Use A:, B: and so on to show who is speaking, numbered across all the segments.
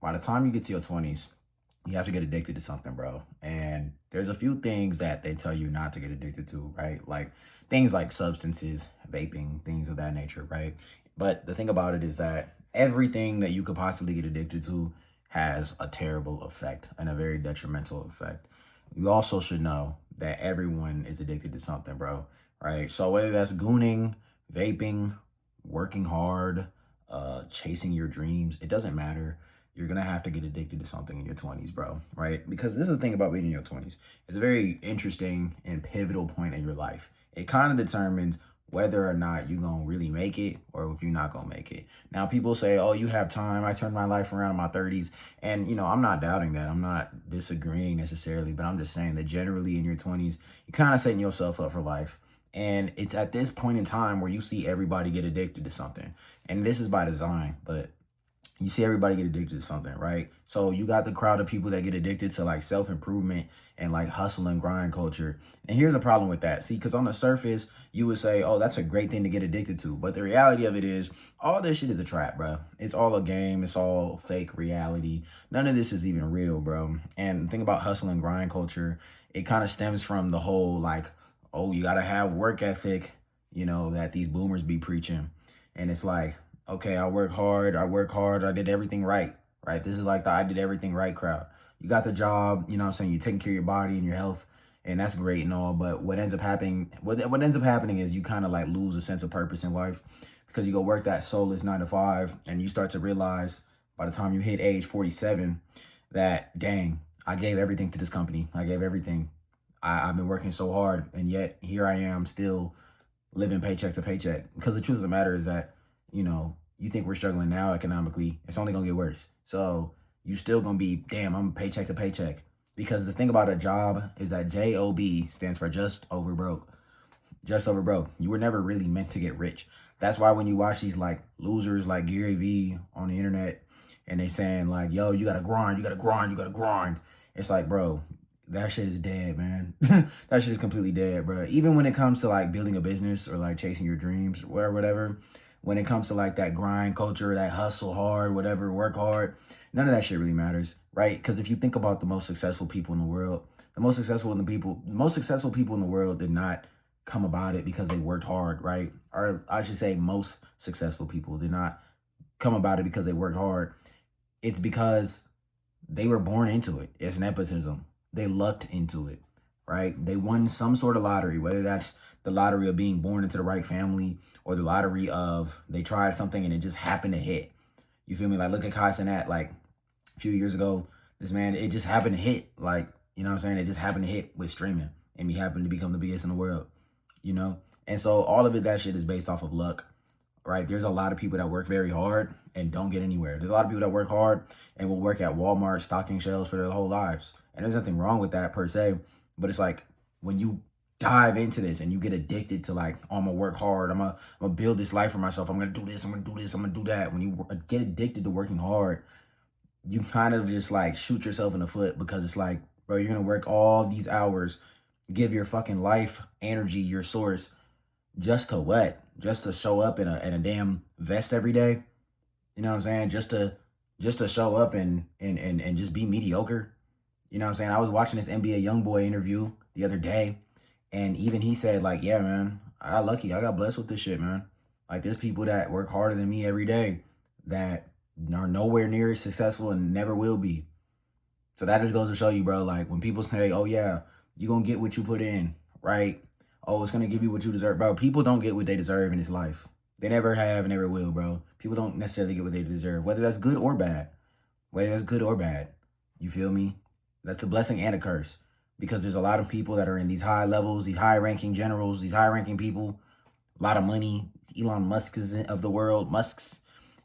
A: by the time you get to your 20s, you have to get addicted to something, bro. And there's a few things that they tell you not to get addicted to, right? Like things like substances, vaping, things of that nature, right? But the thing about it is that everything that you could possibly get addicted to has a terrible effect and a very detrimental effect. You also should know that everyone is addicted to something, bro, right? So whether that's gooning, vaping, working hard, chasing your dreams, it doesn't matter. You're gonna have to get addicted to something in your 20s, bro, right? Because this is the thing about being in your 20s. It's a very interesting and pivotal point in your life. It kind of determines whether or not you're gonna really make it or if you're not gonna make it. Now, people say, oh, you have time. I turned my life around in my 30s. And, I'm not doubting that. I'm not disagreeing necessarily, but I'm just saying that generally in your 20s, you're kind of setting yourself up for life. And it's at this point in time where you see everybody get addicted to something. And this is by design, but you see everybody get addicted to something, right? So you got the crowd of people that get addicted to like self-improvement and like hustle and grind culture. And here's the problem with that. See, because on the surface, you would say, oh, that's a great thing to get addicted to. But the reality of it is all this shit is a trap, bro. It's all a game. It's all fake reality. None of this is even real, bro. And the thing about hustle and grind culture, it kind of stems from the whole like, oh, you got to have work ethic, that these boomers be preaching. And it's like, okay, I did everything right, right? This is like the I did everything right crowd. You got the job, you know what I'm saying? You're taking care of your body and your health, and that's great and all. But what ends up happening is you kind of like lose a sense of purpose in life because you go work that soulless 9 to 5 and you start to realize by the time you hit age 47 that, dang, I gave everything to this company. I gave everything. I've been working so hard, and yet here I am still living paycheck to paycheck. Because the truth of the matter is that, you think we're struggling now economically, it's only gonna get worse. So you still gonna be, damn, I'm paycheck to paycheck. Because the thing about a job is that JOB stands for just over broke. Just over broke. You were never really meant to get rich. That's why when you watch these like losers like Gary Vee on the internet and they saying like, yo, you gotta grind, you gotta grind, you gotta grind. It's like, bro, that shit is dead, man. That shit is completely dead, bro. Even when it comes to like building a business or like chasing your dreams or whatever, when it comes to like that grind culture, that hustle hard, whatever, work hard, none of that shit really matters, right? Because if you think about the most successful people in the world, the most successful people in the world did not come about it because they worked hard, right? Or I should say most successful people did not come about it because they worked hard. It's because they were born into it. It's nepotism. They lucked into it, right? They won some sort of lottery, whether that's the lottery of being born into the right family or the lottery of they tried something and it just happened to hit. You feel me? Like look at Kai Cenat, like a few years ago, this man, it just happened to hit. Like, you know what I'm saying? It just happened to hit with streaming and he happened to become the biggest in the world, you know? And so all of it, that shit is based off of luck, right? There's a lot of people that work very hard and don't get anywhere. There's a lot of people that work hard and will work at Walmart stocking shelves for their whole lives. And there's nothing wrong with that per se, but it's like when you dive into this and you get addicted to like, oh, I'm gonna work hard. I'm gonna build this life for myself. I'm gonna do this. I'm gonna do this. I'm gonna do that. When you get addicted to working hard, you kind of just like shoot yourself in the foot because it's like, bro, you're gonna work all these hours, give your fucking life, energy, your source, just to what? Just to show up in a damn vest every day. You know what I'm saying? Just to show up and just be mediocre. You know what I'm saying? I was watching this NBA YoungBoy interview the other day, and even he said, like, yeah, man, I got lucky. I got blessed with this shit, man. Like, there's people that work harder than me every day that are nowhere near as successful and never will be. So that just goes to show you, bro, like, when people say, oh, yeah, you're going to get what you put in, right? Oh, it's going to give you what you deserve. Bro, people don't get what they deserve in this life. They never have and never will, bro. People don't necessarily get what they deserve, whether that's good or bad. Whether that's good or bad. You feel me? That's a blessing and a curse because there's a lot of people that are in these high levels, these high ranking generals, these high ranking people, a lot of money, Elon Musk's of the world, Musk's,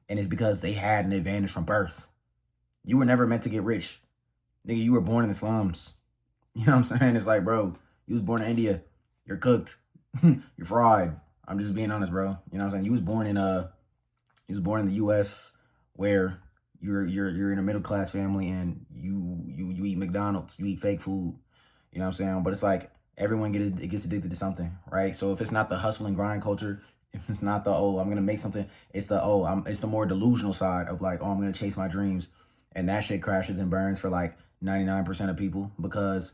A: and it's because they had an advantage from birth. You were never meant to get rich. Nigga, you were born in the slums. You know what I'm saying? It's like, bro, you was born in India. You're cooked. You're fried. I'm just being honest, bro. You know what I'm saying? You was born in the US where you're in a middle class family and you eat McDonald's, you eat fake food. You know what I'm saying? But it's like everyone gets addicted to something, right? So if it's not the hustle and grind culture, if it's not the, oh, I'm gonna make something, it's the, it's the more delusional side of like, oh, I'm gonna chase my dreams. And that shit crashes and burns for like 99% of people because,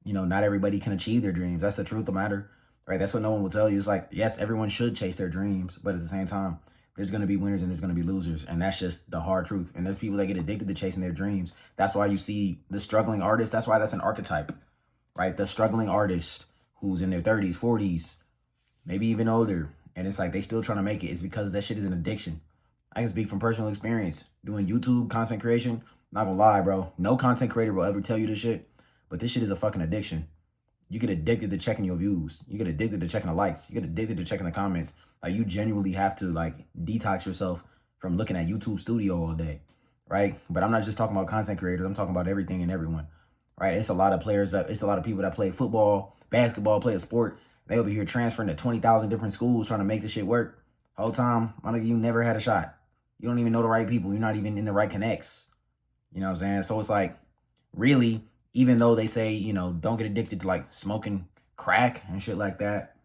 A: not everybody can achieve their dreams. That's the truth of the matter, right? That's what no one will tell you. It's like, yes, everyone should chase their dreams, but at the same time, there's going to be winners and there's going to be losers. And that's just the hard truth. And there's people that get addicted to chasing their dreams. That's why you see the struggling artist. That's why that's an archetype, right? The struggling artist who's in their 30s, 40s, maybe even older. And it's like they still trying to make it. It's because that shit is an addiction. I can speak from personal experience. Doing YouTube content creation, not gonna lie, bro. No content creator will ever tell you this shit, but this shit is a fucking addiction. You get addicted to checking your views. You get addicted to checking the likes. You get addicted to checking the comments. Like, you genuinely have to, like, detox yourself from looking at YouTube Studio all day, right? But I'm not just talking about content creators. I'm talking about everything and everyone, right? It's a lot of it's a lot of people that play football, basketball, play a sport. They over here transferring to 20,000 different schools trying to make this shit work. Whole time, my nigga, you never had a shot. You don't even know the right people. You're not even in the right connects. You know what I'm saying? So it's like, really, even though they say, don't get addicted to like smoking crack and shit like that,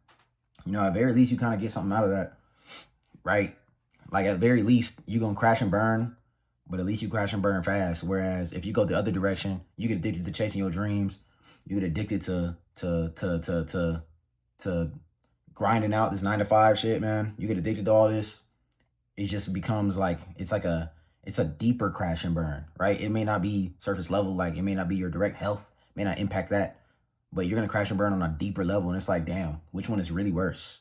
A: at very least you kind of get something out of that, right? Like, at very least you're going to crash and burn, but at least you crash and burn fast. Whereas if you go the other direction, you get addicted to chasing your dreams. You get addicted to grinding out this 9 to 5 shit, man. You get addicted to all this. It just becomes like, it's a deeper crash and burn, right? It may not be surface level, like it may not be your direct health, may not impact that, but you're gonna crash and burn on a deeper level. And it's like, damn, which one is really worse,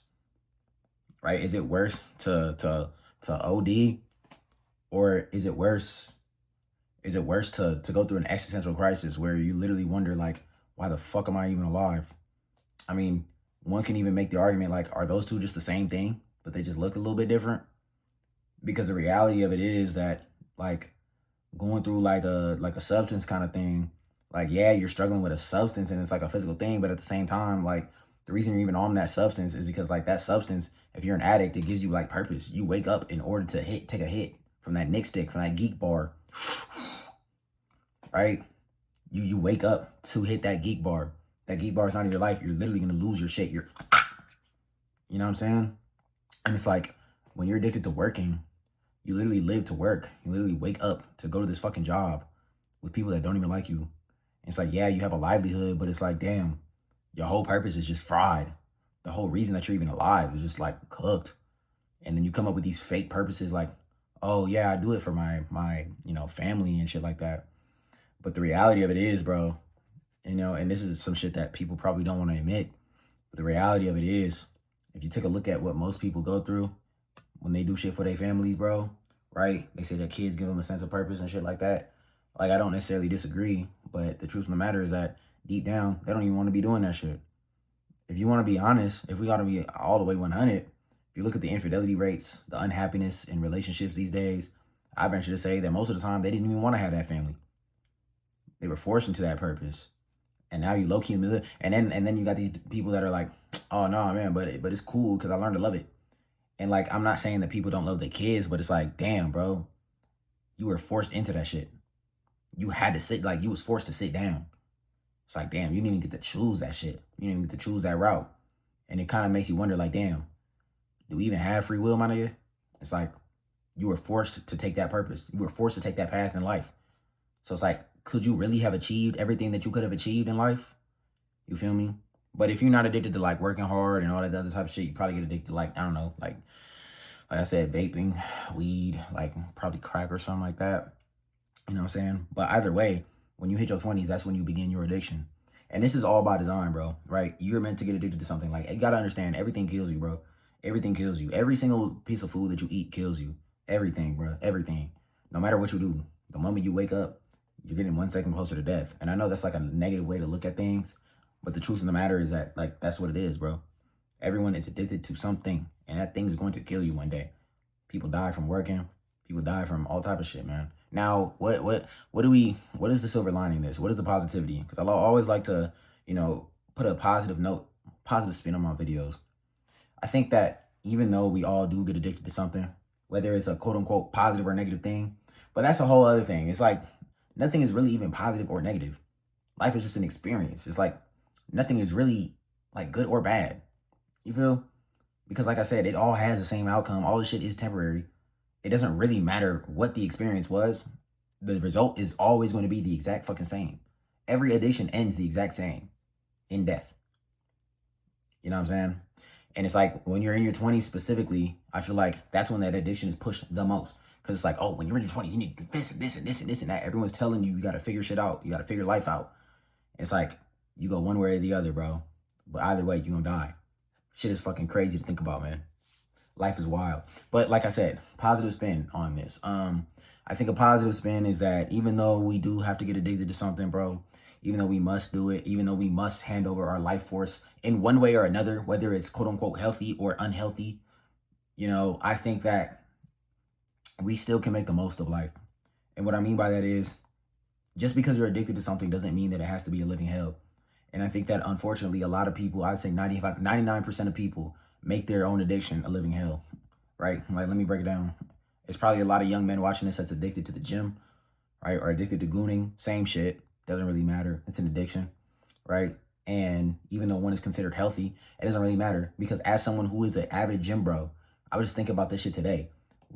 A: right? Is it worse to OD, or is it worse to go through an existential crisis where you literally wonder, like, why the fuck am I even alive? I mean, one can even make the argument, like, are those two just the same thing, but they just look a little bit different? Because the reality of it is that, like, going through like a substance kind of thing, like, yeah, you're struggling with a substance and it's like a physical thing, but at the same time, like, the reason you're even on that substance is because, like, that substance, if you're an addict, it gives you like purpose. You wake up in order to take a hit from that Nick stick, from that geek bar, right? You wake up to hit that geek bar. That geek bar is not in your life. You're literally gonna lose your shit. You know what I'm saying? And it's like, when you're addicted to working, you literally live to work. You literally wake up to go to this fucking job with people that don't even like you. And it's like, yeah, you have a livelihood, but it's like, damn, your whole purpose is just fried. The whole reason that you're even alive is just like cooked. And then you come up with these fake purposes like, oh yeah, I do it for my family and shit like that. But the reality of it is, bro, and this is some shit that people probably don't want to admit, but the reality of it is, if you take a look at what most people go through when they do shit for their families, bro, right? They say their kids give them a sense of purpose and shit like that. Like, I don't necessarily disagree, but the truth of the matter is that deep down, they don't even want to be doing that shit. If you want to be honest, if we got to be all the way 100, if you look at the infidelity rates, the unhappiness in relationships these days, I venture to say that most of the time they didn't even want to have that family. They were forced into that purpose. And now you low-key in the middle, and then you got these people that are like, oh no, man, but it's cool because I learned to love it. And like, I'm not saying that people don't love their kids, but it's like, damn, bro, you were forced into that shit. You had to sit, like, you was forced to sit down. It's like, damn, you didn't even get to choose that shit. You didn't even get to choose that route. And it kind of makes you wonder, like, damn, do we even have free will, my nigga? It's like, you were forced to take that purpose. You were forced to take that path in life. So it's like, could you really have achieved everything that you could have achieved in life? You feel me? But if you're not addicted to like working hard and all that other type of shit, you probably get addicted to, like, I don't know, like I said, vaping, weed, like probably crack or something like that. You know what I'm saying? But either way, when you hit your 20s, that's when you begin your addiction. And this is all by design, bro, right? You're meant to get addicted to something. Like, you got to understand, everything kills you, bro. Everything kills you. Every single piece of food that you eat kills you. Everything, bro. Everything. No matter what you do, the moment you wake up, you're getting 1 second closer to death. And I know that's like a negative way to look at things, but the truth of the matter is that, like, that's what it is, bro. Everyone is addicted to something, and that thing is going to kill you one day. People die from working. People die from all type of shit, man. Now, what is the silver lining in this? What is the positivity? Because I always like to, put a positive note, positive spin on my videos. I think that even though we all do get addicted to something, whether it's a quote unquote positive or negative thing, but that's a whole other thing. It's like, nothing is really even positive or negative. Life is just an experience. It's like, nothing is really like good or bad. You feel? Because like I said, it all has the same outcome. All this shit is temporary. It doesn't really matter what the experience was. The result is always going to be the exact fucking same. Every addiction ends the exact same, in death. You know what I'm saying? And it's like when you're in your 20s specifically, I feel like that's when that addiction is pushed the most. Because it's like, oh, when you're in your 20s, you need to do this and this and this and this and that. Everyone's telling you got to figure shit out. You got to figure life out. And it's like you go one way or the other, bro. But either way, you're going to die. Shit is fucking crazy to think about, man. Life is wild. But like I said, positive spin on this. I think a positive spin is that even though we do have to get addicted to something, bro, even though we must do it, even though we must hand over our life force in one way or another, whether it's quote unquote healthy or unhealthy, I think that we still can make the most of life. And what I mean by that is just because you're addicted to something doesn't mean that it has to be a living hell. And I think that unfortunately, a lot of people, I'd say 99% of people make their own addiction a living hell, right? Like, let me break it down. It's probably a lot of young men watching this that's addicted to the gym, right? Or addicted to gooning. Same shit. Doesn't really matter. It's an addiction, right? And even though one is considered healthy, it doesn't really matter because as someone who is an avid gym bro, I was just thinking about this shit today.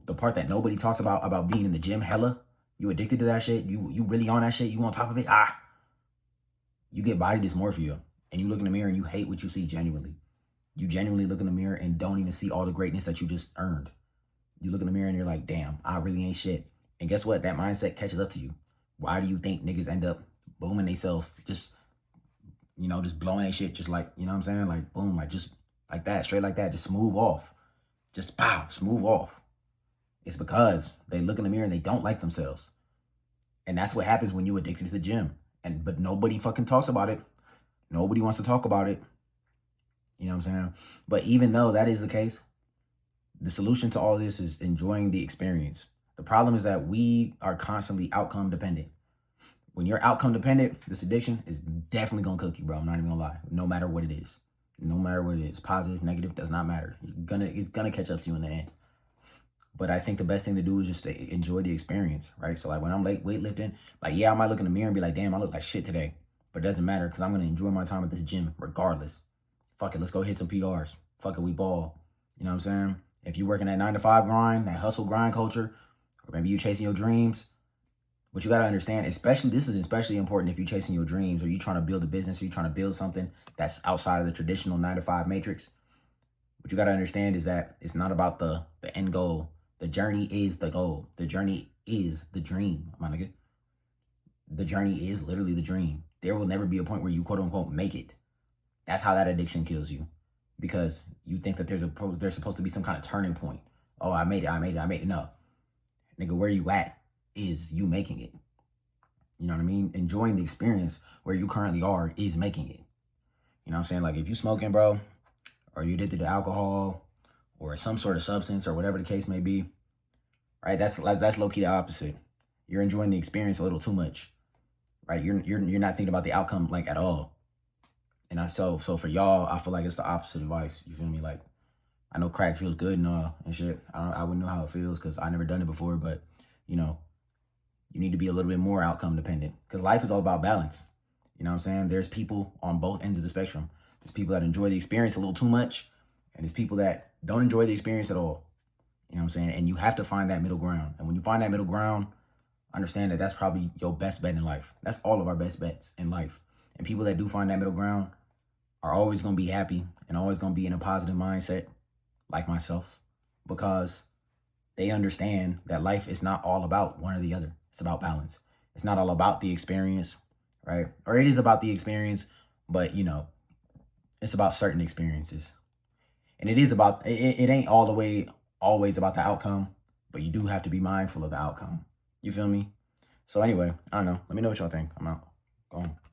A: The part that nobody talks about being in the gym, hella, you addicted to that shit, you really on that shit, you on top of it, you get body dysmorphia and you look in the mirror and you hate what you see genuinely. You genuinely look in the mirror and don't even see all the greatness that you just earned. You look in the mirror and you're like, damn, I really ain't shit. And guess what? That mindset catches up to you. Why do you think niggas end up booming themselves, just blowing their shit, just like, you know what I'm saying? Like, boom, like just like that, straight like that, just smooth off. Just pow, smooth off. It's because they look in the mirror and they don't like themselves. And that's what happens when you addicted to the gym. But nobody fucking talks about it. Nobody wants to talk about it. You know what I'm saying? But even though that is the case, the solution to all this is enjoying the experience. The problem is that we are constantly outcome dependent. When you're outcome dependent, this addiction is definitely going to cook you, bro. I'm not even going to lie. No matter what it is. No matter what it is. Positive, negative, does not matter. It's gonna catch up to you in the end. But I think the best thing to do is just to enjoy the experience, right? So like when I'm weightlifting, like, yeah, I might look in the mirror and be like, damn, I look like shit today. But it doesn't matter because I'm going to enjoy my time at this gym regardless. Fuck it, let's go hit some PRs. Fuck it, we ball. You know what I'm saying? If you're working that 9 to 5 grind, that hustle grind culture, or maybe you chasing your dreams, what you got to understand, this is especially important if you're chasing your dreams or you trying to build a business or you trying to build something that's outside of the traditional 9 to 5 matrix. What you got to understand is that it's not about the end goal. The journey is the goal. The journey is the dream, my nigga. The journey is literally the dream. There will never be a point where you quote unquote make it. That's how that addiction kills you. Because you think that there's supposed to be some kind of turning point. Oh, I made it. No. Nigga, where you at is you making it. You know what I mean? Enjoying the experience where you currently are is making it. You know what I'm saying? Like if you smoking, bro, or you addicted to alcohol or some sort of substance or whatever the case may be, right? That's low-key the opposite. You're enjoying the experience a little too much, right? You're not thinking about the outcome like at all. And so for y'all, I feel like it's the opposite advice. You feel me? Like I know crack feels good and shit. I wouldn't know how it feels because I never done it before, but you need to be a little bit more outcome dependent because life is all about balance. You know what I'm saying? There's people on both ends of the spectrum. There's people that enjoy the experience a little too much, and there's people that don't enjoy the experience at all. You know what I'm saying? And you have to find that middle ground. And when you find that middle ground, understand that that's probably your best bet in life. That's all of our best bets in life. And people that do find that middle ground are always going to be happy and always going to be in a positive mindset, like myself, because they understand that life is not all about one or the other. It's about balance. It's not all about the experience, right? Or it is about the experience, but it's about certain experiences. And it is about, it ain't all the way always about the outcome, but you do have to be mindful of the outcome. You feel me? So anyway, I don't know. Let me know what y'all think. I'm out. Go on.